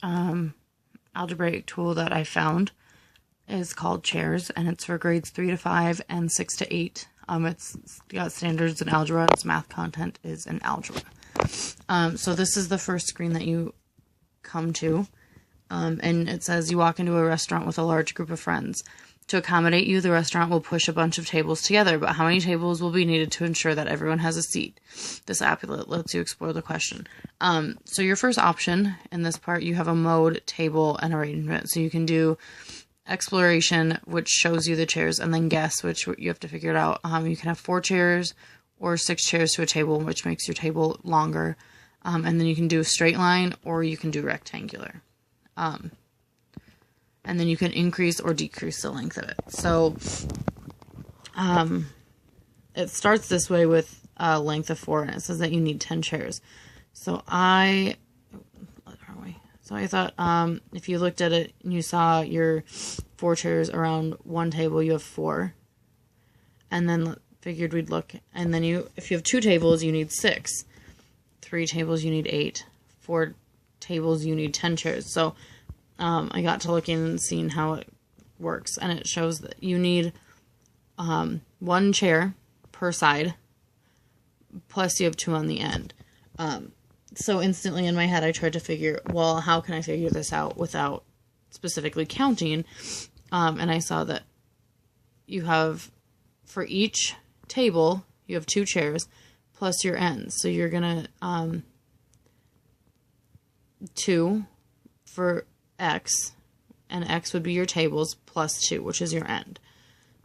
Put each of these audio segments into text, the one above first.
algebraic tool that I found is called Chairs, and it's for grades 3 to 5 and 6 to 8. It's got standards in algebra. Its math content is in algebra. So this is the first screen that you come to, and it says you walk into a restaurant with a large group of friends. To accommodate you, the restaurant will push a bunch of tables together, but how many tables will be needed to ensure that everyone has a seat? This app lets you explore the question. So your first option in this part, you have a mode, table, and arrangement. So you can do exploration, which shows you the chairs, and then guess, which you have to figure it out. You can have 4 chairs or 6 chairs to a table, which makes your table longer. And then you can do a straight line, or you can do rectangular. And then you can increase or decrease the length of it. So it starts this way with a length of 4, and it says that you need 10 chairs. So I thought if you looked at it and you saw your 4 chairs around one table, you have 4. And then figured we'd look, and then if you have 2 tables, you need 6. 3 tables, you need 8. 4 tables, you need 10 chairs. So I got to looking and seeing how it works, and it shows that you need 1 chair per side, plus you have 2 on the end. So instantly in my head, I tried to figure, well, how can I figure this out without specifically counting? And I saw that you have, for each table, you have 2 chairs plus your ends. So you're going to, 2 for X, and X would be your tables plus 2, which is your end.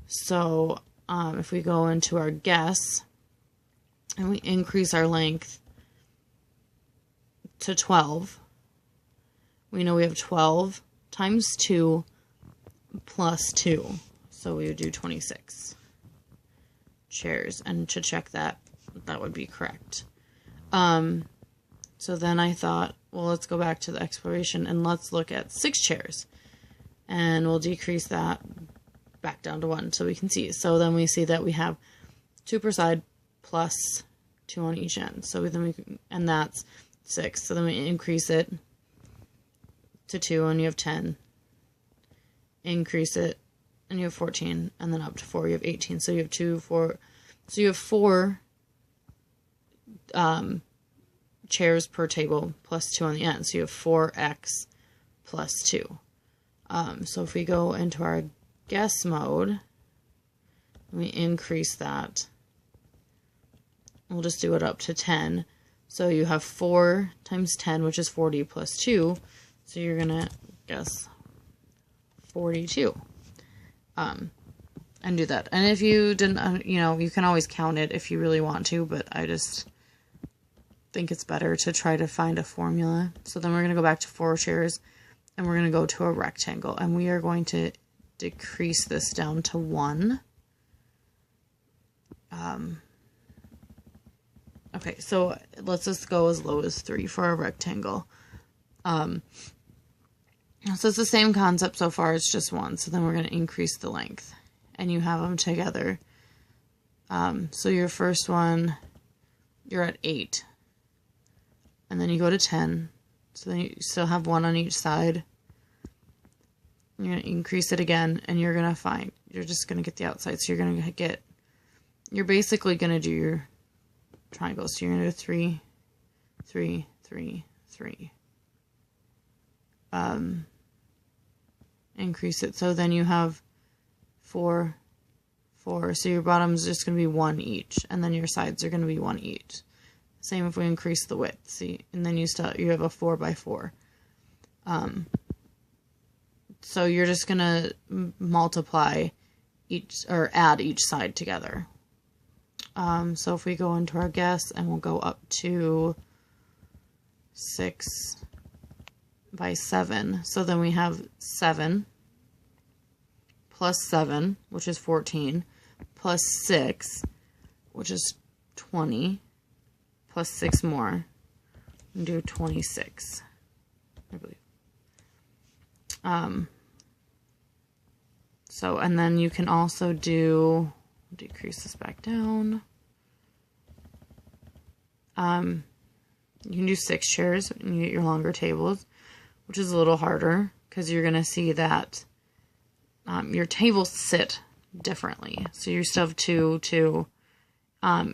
So if we go into our guess and we increase our length to 12, we know we have 12 times 2 plus 2, so we would do 26 chairs, and to check that would be correct. So then I thought, well, let's go back to the exploration and let's look at 6 chairs, and we'll decrease that back down to 1 so we can see. So then we see that we have 2 per side plus 2 on each end. So and that's 6. So then we increase it to 2, and you have 10. Increase it, and you have 14, and then up to 4, you have 18. So you have 2, 4. So you have 4 chairs per table plus 2 on the end. So you have 4x plus 2. So if we go into our guess mode, we increase that. We'll just do it up to 10. So you have 4 times 10, which is 40 plus 2. So you're going to guess 42. And do that. And if you didn't, you can always count it if you really want to, but I just think it's better to try to find a formula. So then we're going to go back to 4 chairs, and we're going to go to a rectangle, and we are going to decrease this down to 1. Okay, so let's just go as low as 3 for a rectangle. So it's the same concept so far, it's just 1. So then we're going to increase the length, and you have them together. So your first one, you're at 8. And then you go to 10. So then you still have 1 on each side. You're going to increase it again, and you're going to find, you're just going to get the outside. So you're going to get, you're basically going to do your triangles. So you're going to do 3, 3, 3, 3. Increase it. So then you have 4, 4. So your bottom is just going to be 1 each, and then your sides are going to be 1 each. Same if we increase the width, see, and then you have a 4 by 4. So you're just gonna multiply each, or add each side together. So if we go into our guess, and we'll go up to 6 by 7. So then we have 7 plus 7, which is 14, plus 6, which is 20, plus 6 more, and do 26, I believe. So, and then you can also decrease this back down. You can do 6 chairs, and you get your longer tables, which is a little harder because you're going to see that your tables sit differently. So you still have two.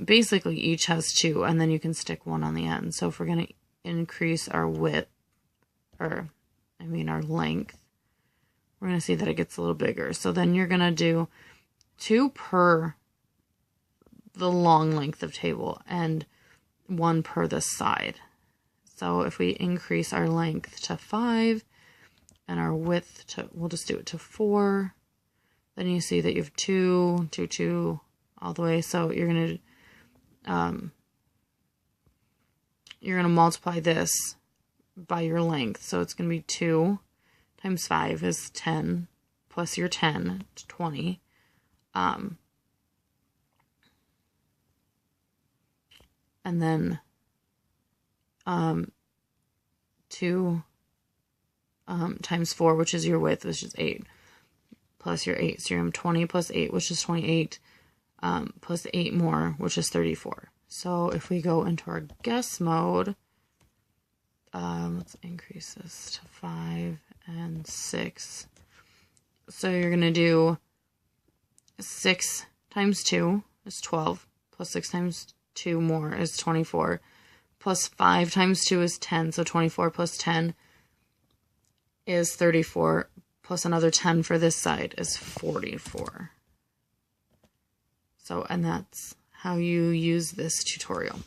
Basically each has 2, and then you can stick 1 on the end. So if we're going to increase our width, our length, we're going to see that it gets a little bigger. So then you're going to do 2 per the long length of table and 1 per this side. So if we increase our length to 5 and our width to, we'll just do it to 4, then you see that you have 2, 2, 2 all the way. So you're going to multiply this by your length. So it's going to be 2 times 5 is 10 plus your 10, 20. And then 2 times 4, which is your width, which is 8, plus your 8. So you're 20 plus 8, which is 28, plus 8 more, which is 34. So if we go into our guess mode, let's increase this to 5 and 6. So you're going to do 6 times 2 is 12, plus 6 times 2 more is 24, plus 5 times 2 is 10, so 24 plus 10 is 34, plus another 10 for this side is 44. So, and that's how you use this tutorial.